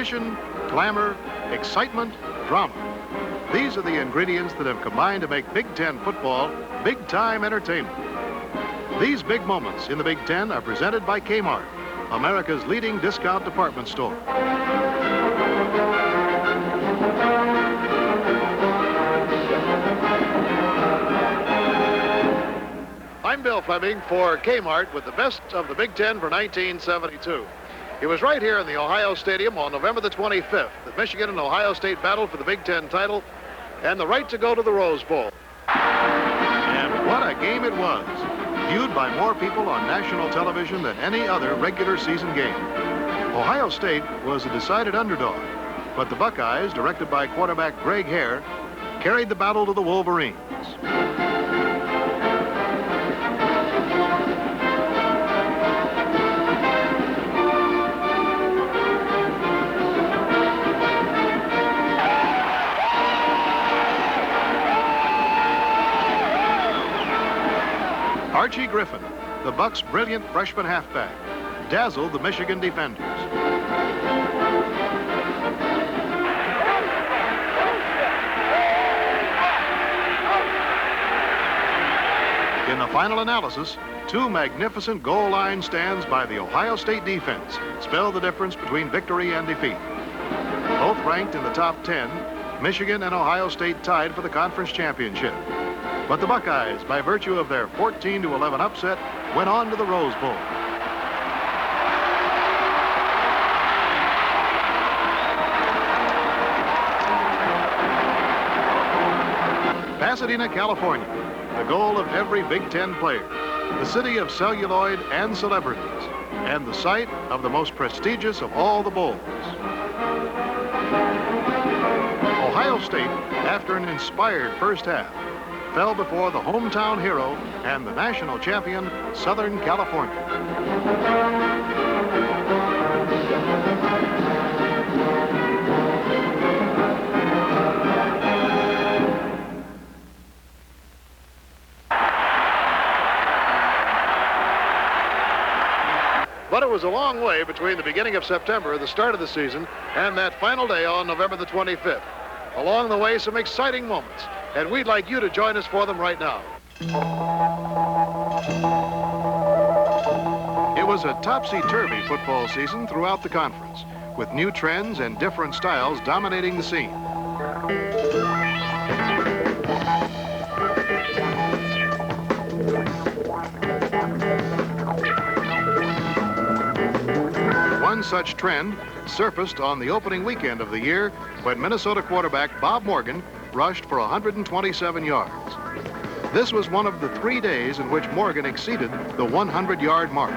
Tradition, glamour, excitement, drama. These are the ingredients that have combined to make Big Ten football big-time entertainment. These big moments in the Big Ten are presented by Kmart, America's leading discount department store. I'm Bill Fleming for Kmart with the best of the Big Ten for 1972. It was right here in the Ohio Stadium on November the 25th that Michigan and Ohio State battled for the Big Ten title and the right to go to the Rose Bowl. And what a game it was, viewed by more people on national television than any other regular season game. Ohio State was a decided underdog, but the Buckeyes, directed by quarterback Greg Hare, carried the battle to the Wolverines. Archie Griffin, the Bucs' brilliant freshman halfback, dazzled the Michigan defenders. In the final analysis, two magnificent goal line stands by the Ohio State defense spell the difference between victory and defeat. Both ranked in the top 10, Michigan and Ohio State tied for the conference championship. But the Buckeyes, by virtue of their 14-11 upset, went on to the Rose Bowl. Pasadena, California, the goal of every Big Ten player, the city of celluloid and celebrities, and the site of the most prestigious of all the bowls. Ohio State, after an inspired first half, fell before the hometown hero and the national champion, Southern California. But it was a long way between the beginning of September, the start of the season, and that final day on November the 25th. Along the way, some exciting moments, and we'd like you to join us for them right now. It was a topsy-turvy football season throughout the conference, with new trends and different styles dominating the scene. One such trend surfaced on the opening weekend of the year when Minnesota quarterback Bob Morgan rushed for 127 yards. This was one of the 3 days in which Morgan exceeded the 100-yard mark.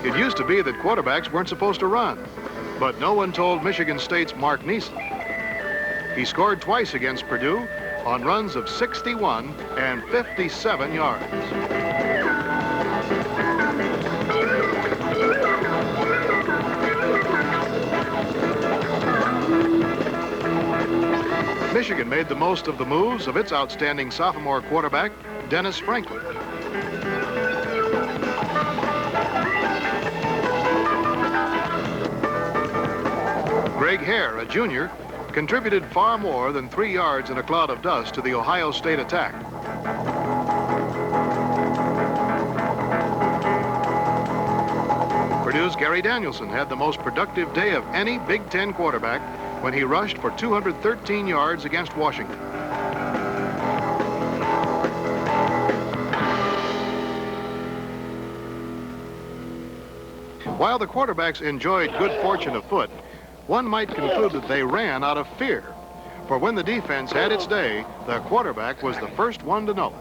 It used to be that quarterbacks weren't supposed to run, but no one told Michigan State's Mark Neeson. He scored twice against Purdue on runs of 61 and 57 yards. Michigan made the most of the moves of its outstanding sophomore quarterback, Dennis Franklin. Greg Hare, a junior, contributed far more than 3 yards in a cloud of dust to the Ohio State attack. Purdue's Gary Danielson had the most productive day of any Big Ten quarterback when he rushed for 213 yards against Washington. While the quarterbacks enjoyed good fortune afoot, one might conclude that they ran out of fear. For when the defense had its day, the quarterback was the first one to know it.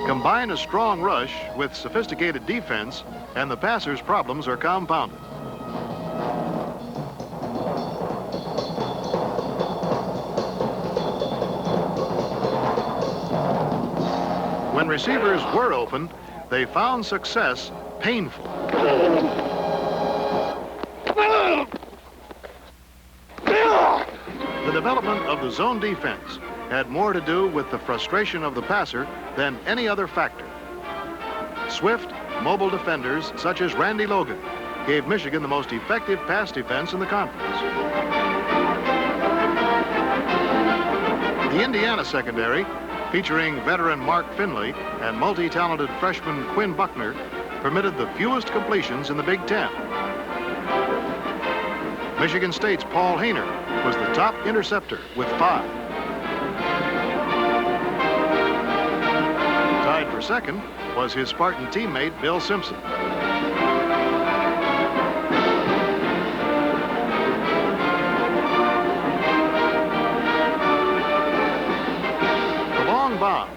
Combine a strong rush with sophisticated defense, and the passer's problems are compounded. receivers were open, they found success painful. The development of the zone defense had more to do with the frustration of the passer than any other factor. Swift, mobile defenders such as Randy Logan gave Michigan the most effective pass defense in the conference. The Indiana secondary, featuring veteran Mark Finley and multi-talented freshman Quinn Buckner, permitted the fewest completions in the Big Ten. Michigan State's Paul Hainer was the top interceptor with 5. Tied for second was his Spartan teammate Bill Simpson. The long bomb,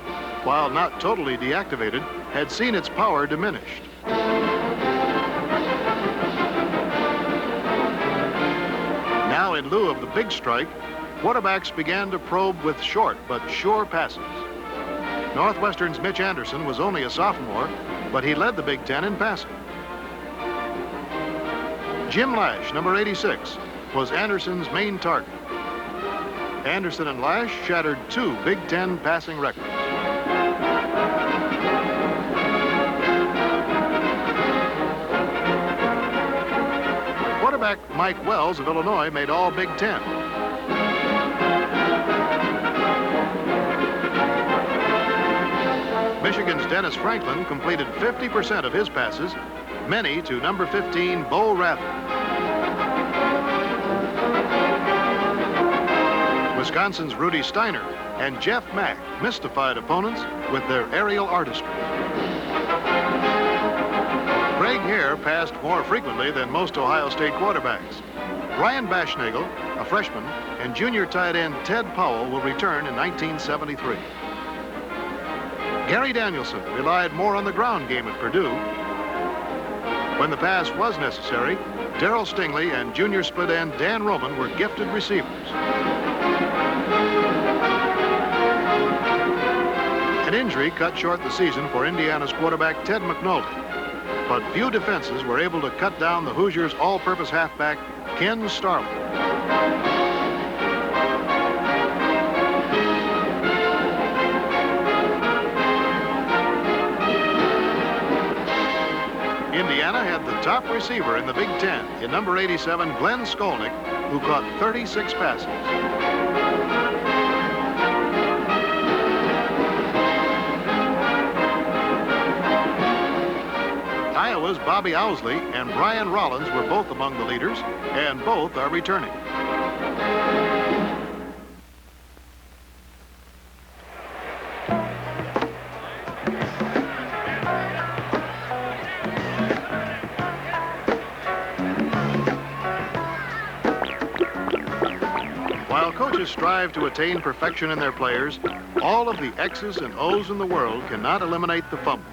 while not totally deactivated, had seen its power diminished. Now, in lieu of the big strike, quarterbacks began to probe with short but sure passes. Northwestern's Mitch Anderson was only a sophomore, but he led the Big Ten in passing. Jim Lash, number 86, was Anderson's main target. Anderson and Lash shattered 2 Big Ten passing records. Quarterback Mike Wells of Illinois made all Big Ten. Michigan's Dennis Franklin completed 50% of his passes, many to number 15 Bo Rather. Wisconsin's Rudy Steiner and Jeff Mack mystified opponents with their aerial artistry. Greg Hare passed more frequently than most Ohio State quarterbacks. Ryan Baschnagel, a freshman, and junior tight end Ted Powell will return in 1973. Gary Danielson relied more on the ground game at Purdue. When the pass was necessary, Darrell Stingley and junior split end Dan Roman were gifted receivers. An injury cut short the season for Indiana's quarterback Ted McNulty, but few defenses were able to cut down the Hoosiers' all-purpose halfback Ken Starlin. Indiana had the top receiver in the Big Ten in number 87, Glenn Skolnick, who caught 36 passes. Iowa's Bobby Owsley and Brian Rollins were both among the leaders, and both are returning. While coaches strive to attain perfection in their players, all of the X's and O's in the world cannot eliminate the fumble.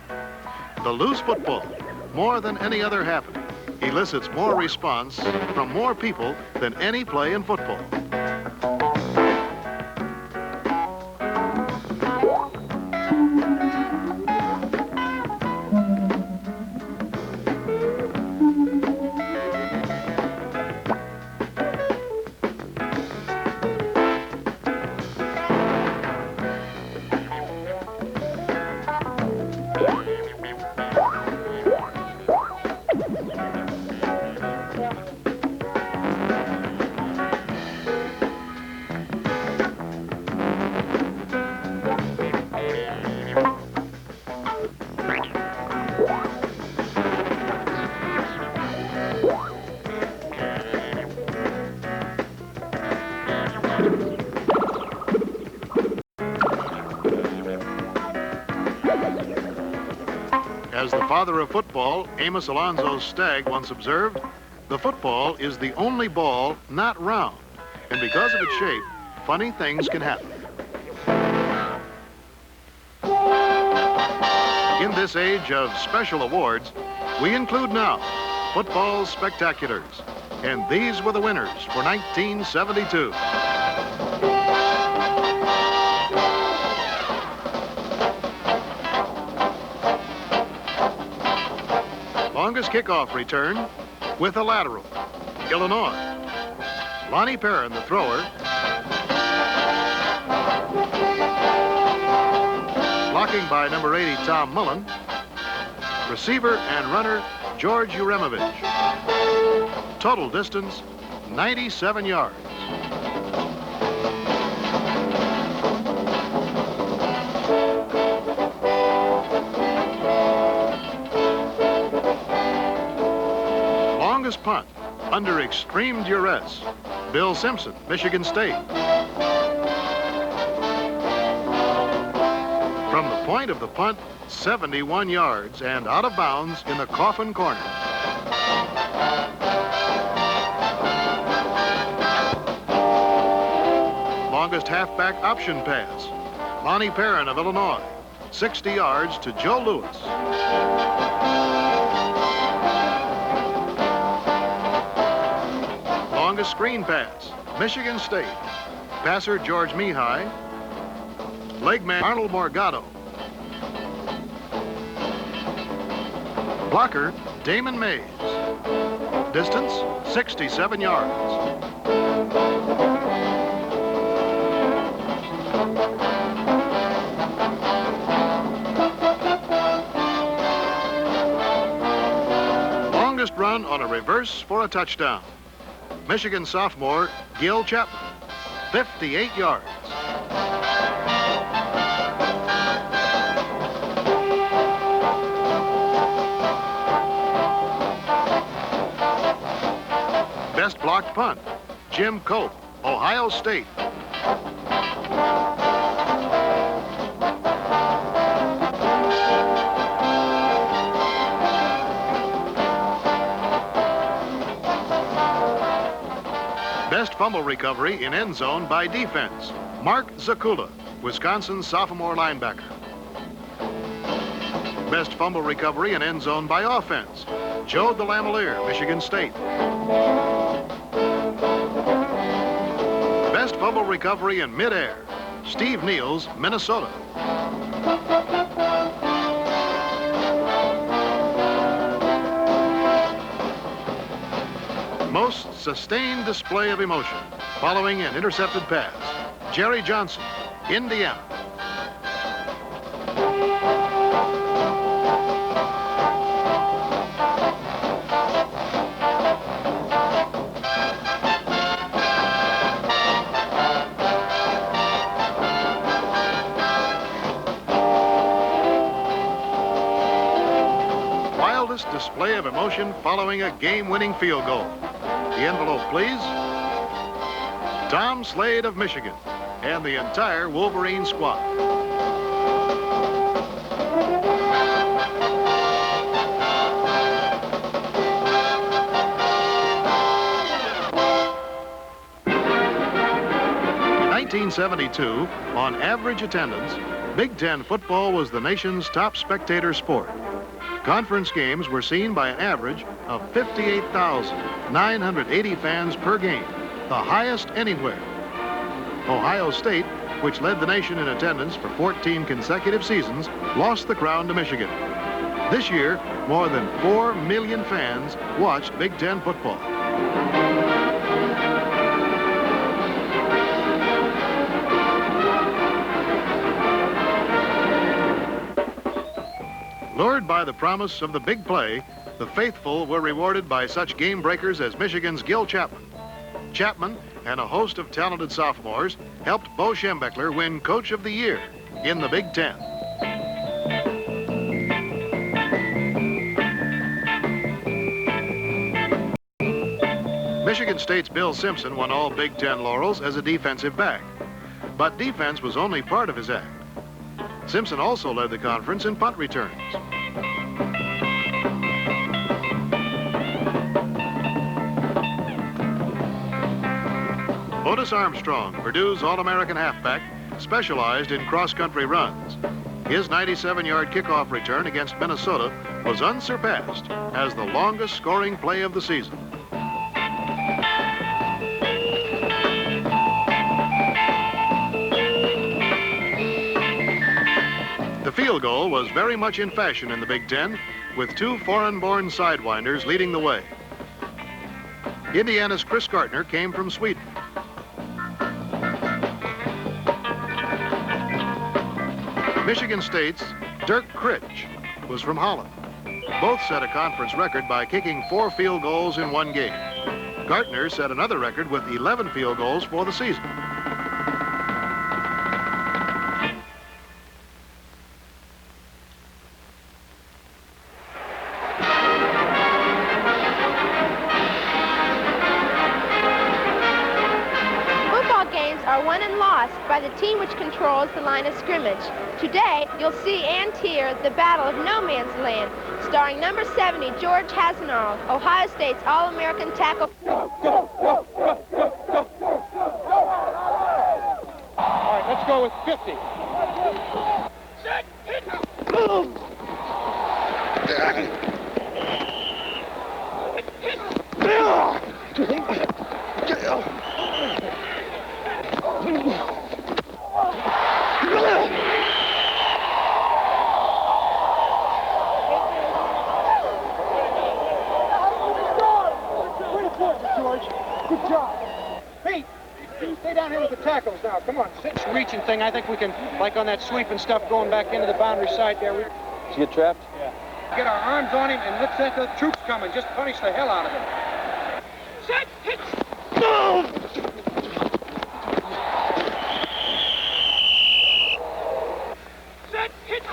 The loose football, more than any other happening, elicits more response from more people than any play in football. As the father of football, Amos Alonzo Stagg, once observed, the football is the only ball not round, and because of its shape, funny things can happen. In this age of special awards, we include now football's spectaculars, and these were the winners for 1972. Longest kickoff return with a lateral, Illinois. Lonnie Perrin, the thrower. Blocking by number 80, Tom Mullen. Receiver and runner, George Uremovich. Total distance, 97 yards. Longest punt, under extreme duress, Bill Simpson, Michigan State. From the point of the punt, 71 yards and out of bounds in the coffin corner. Longest halfback option pass, Lonnie Perrin of Illinois, 60 yards to Joe Lewis. Longest screen pass, Michigan State. Passer George Mihai. Legman Arnold Morgado. Blocker Damon Mays. Distance 67 yards. Longest run on a reverse for a touchdown. Michigan sophomore Gil Chapman, 58 yards. Best blocked punt, Jim Cope, Ohio State. Best fumble recovery in end zone by defense, Mark Zakula, Wisconsin sophomore linebacker. Best fumble recovery in end zone by offense, Joe DeLamielleure, Michigan State. Best fumble recovery in midair, Steve Niels, Minnesota. Most sustained display of emotion following an intercepted pass, Jerry Johnson, Indiana. Wildest display of emotion following a game-winning field goal. The envelope, please. Tom Slade of Michigan and the entire Wolverine squad. In 1972, on average attendance, Big Ten football was the nation's top spectator sport. Conference games were seen by an average of 58,980 fans per game, the highest anywhere. Ohio State, which led the nation in attendance for 14 consecutive seasons, lost the crown to Michigan. This year, more than 4 million fans watched Big Ten football. Lured by the promise of the big play, the faithful were rewarded by such game breakers as Michigan's Gil Chapman. Chapman and a host of talented sophomores helped Bo Schembechler win Coach of the Year in the Big Ten. Michigan State's Bill Simpson won all Big Ten laurels as a defensive back, but defense was only part of his act. Simpson also led the conference in punt returns. Otis Armstrong, Purdue's All-American halfback, specialized in cross-country runs. His 97-yard kickoff return against Minnesota was unsurpassed as the longest scoring play of the season. The field goal was very much in fashion in the Big Ten, with two foreign-born sidewinders leading the way. Indiana's Chris Gardner came from Sweden. Michigan State's Dirk Kritsch was from Holland. Both set a conference record by kicking 4 field goals in one game. Gardner set another record with 11 field goals for the season. Are won and lost by the team which controls the line of scrimmage. Today, you'll see and hear the Battle of No Man's Land, starring number 70, George Hassenall, Ohio State's All-American tackle. Go, go, go, go, go, go, go, go. All right, let's go with 50. Set, hit, boom. George, good job. Hey, you stay down here with the tackles now. Come on, sit. Reaching thing, I think we can, like on that sweep and stuff, going back into the boundary side there. Did you get trapped? Yeah. Get our arms on him and let's let the troops come and just punish the hell out of him. Set, hit, boom! Set, hit,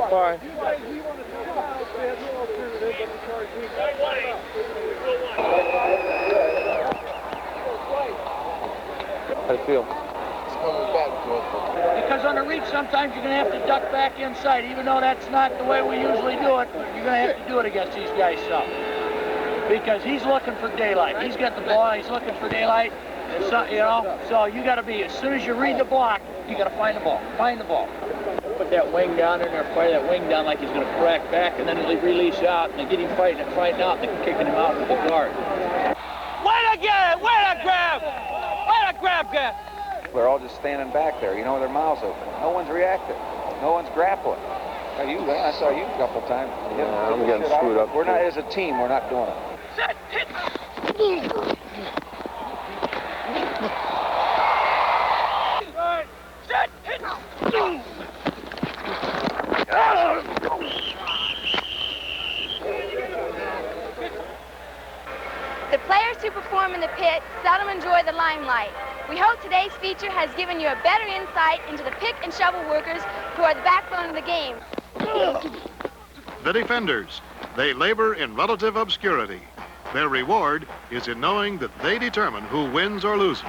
Fine. How do you feel? Because on the reach, sometimes you're going to have to duck back inside. Even though that's not the way we usually do it, you're going to have to do it against these guys some. Because he's looking for daylight. He's got the ball, he's looking for daylight. And so, you know, so you got to be, as soon as you read the block, you got to find the ball. Find the ball. Put that wing down in there, fire that wing down like he's going to crack back, and then he'll release out, and they get him fighting out, and they're kicking him out with the guard. Way to get it! Way to grab! Way to grab, guy! They're all just standing back there, you know, with their mouths open. No one's reacting. No one's grappling. Now, I saw you a couple times. Yeah, I'm getting screwed up. We're not, as a team, we're not doing it. Set, hit! Set, hit! The players who perform in the pit seldom enjoy the limelight. We hope today's feature has given you a better insight into the pick and shovel workers who are the backbone of the game. The defenders, they labor in relative obscurity. Their reward is in knowing that they determine who wins or loses.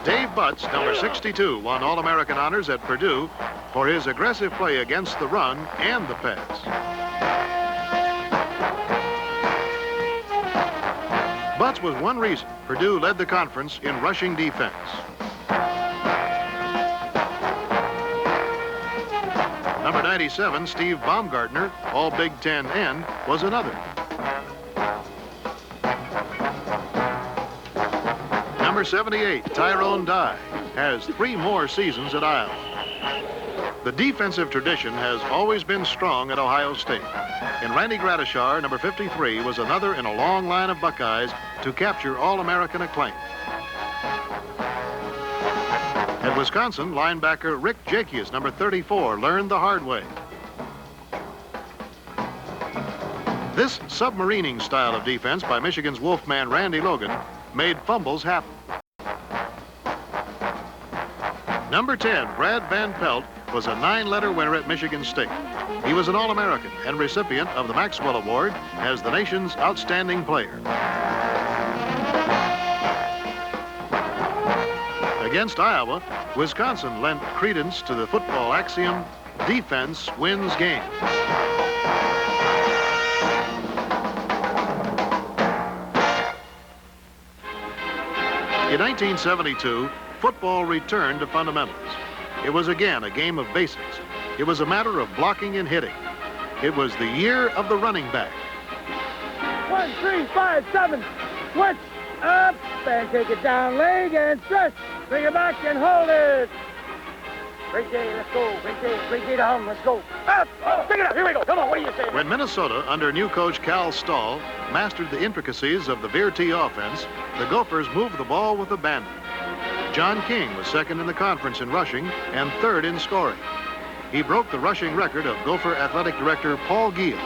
Dave Butts, number 62, won All-American honors at Purdue for his aggressive play against the run and the pass. Butts was one reason Purdue led the conference in rushing defense. Number 97, Steve Baumgartner, all Big Ten end, was another. Number 78, Tyrone Dye, has 3 more seasons at Iowa. The defensive tradition has always been strong at Ohio State. And Randy Gradishar, number 53, was another in a long line of Buckeyes to capture All-American acclaim. At Wisconsin, linebacker Rick Jakius, number 34, learned the hard way. This submarining style of defense by Michigan's Wolfman Randy Logan made fumbles happen. Number 10, Brad Van Pelt, was a 9-letter winner at Michigan State. He was an All-American and recipient of the Maxwell Award as the nation's outstanding player. Against Iowa, Wisconsin lent credence to the football axiom, defense wins games. In 1972, football returned to fundamentals. It was again a game of basics. It was a matter of blocking and hitting. It was the year of the running back. 1, 3, 5, 7. Switch up and take it down leg and stretch. Bring it back and hold it. Great day, let's go. Great day to hum, let's go. Pick it up, here we go. Come on, what do you say? When Minnesota, under new coach Cal Stahl, mastered the intricacies of the veer tee offense, the Gophers moved the ball with abandon. John King was second in the conference in rushing and third in scoring. He broke the rushing record of Gopher Athletic Director Paul Giel.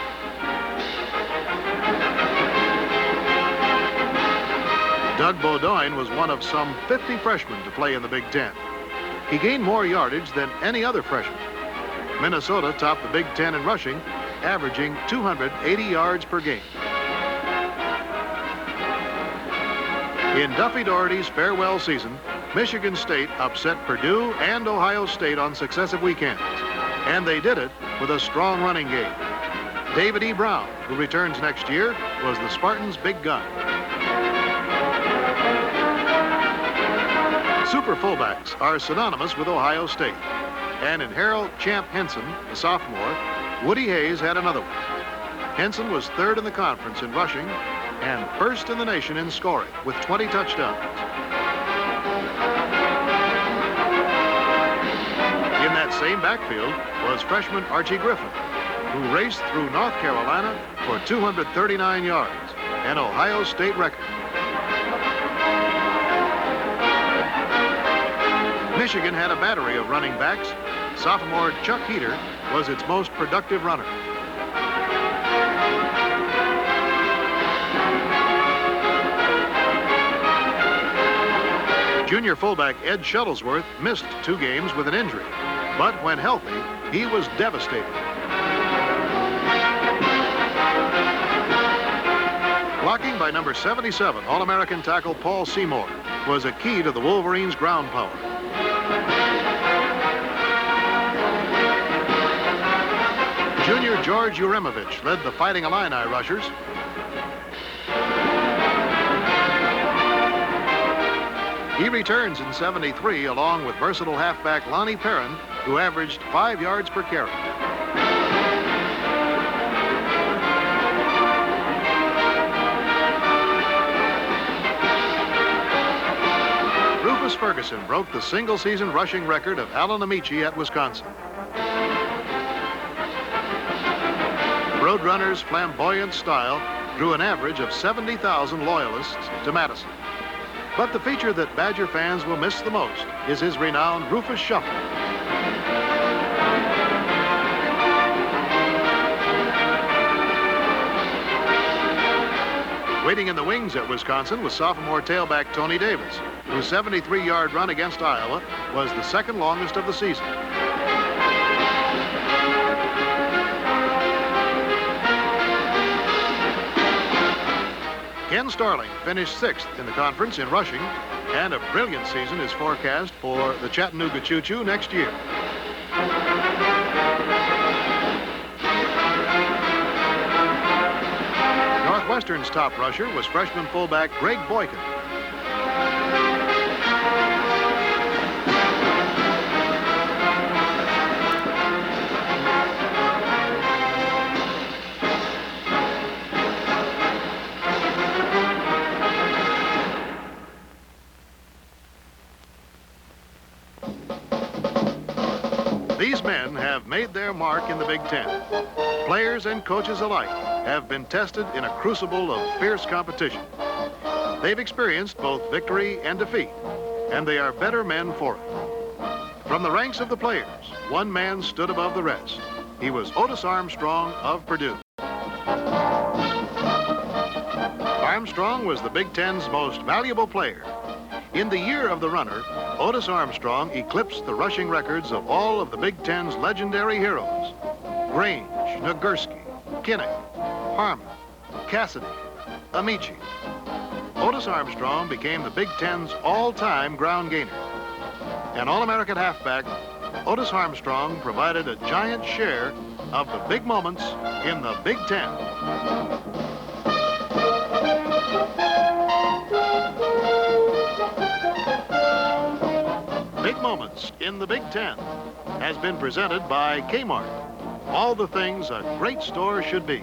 Doug Beaudoin was one of some 50 freshmen to play in the Big Ten. He gained more yardage than any other freshman. Minnesota topped the Big Ten in rushing, averaging 280 yards per game. In Duffy Doherty's farewell season, Michigan State upset Purdue and Ohio State on successive weekends, and they did it with a strong running game. David E. Brown, who returns next year, was the Spartans' big gun. Super fullbacks are synonymous with Ohio State, and in Harold Champ Henson, the sophomore, Woody Hayes had another one. Henson was third in the conference in rushing and first in the nation in scoring with 20 touchdowns. In that same backfield was freshman Archie Griffin, who raced through North Carolina for 239 yards, an Ohio State record. Michigan had a battery of running backs. Sophomore Chuck Heater was its most productive runner. Junior fullback Ed Shuttlesworth missed 2 games with an injury, but when healthy, he was devastating. Blocking by number 77, All-American tackle Paul Seymour was a key to the Wolverines' ground power. Junior George Uremovich led the Fighting Illini rushers. He returns in '73 along with versatile halfback Lonnie Perrin, who averaged 5 yards per carry. Rufus Ferguson broke the single-season rushing record of Alan Amici at Wisconsin. Roadrunner's flamboyant style drew an average of 70,000 loyalists to Madison. But the feature that Badger fans will miss the most is his renowned Rufus Shuffle. Waiting in the wings at Wisconsin was sophomore tailback Tony Davis, whose 73-yard run against Iowa was the second longest of the season. Ken Starling finished 6th in the conference in rushing, and a brilliant season is forecast for the Chattanooga Choo-Choo next year. Northwestern's top rusher was freshman fullback Greg Boykin. These men have made their mark in the Big Ten. Players and coaches alike have been tested in a crucible of fierce competition. They've experienced both victory and defeat, and they are better men for it. From the ranks of the players, one man stood above the rest. He was Otis Armstrong of Purdue. Armstrong was the Big Ten's most valuable player. In the year of the runner, Otis Armstrong eclipsed the rushing records of all of the Big Ten's legendary heroes: Grange, Nagurski, Kinnick, Harmon, Cassidy, Amici. Otis Armstrong became the Big Ten's all-time ground gainer. An All-American halfback, Otis Armstrong provided a giant share of the big moments in the Big Ten. Big Moments in the Big Ten has been presented by Kmart. All the things a great store should be.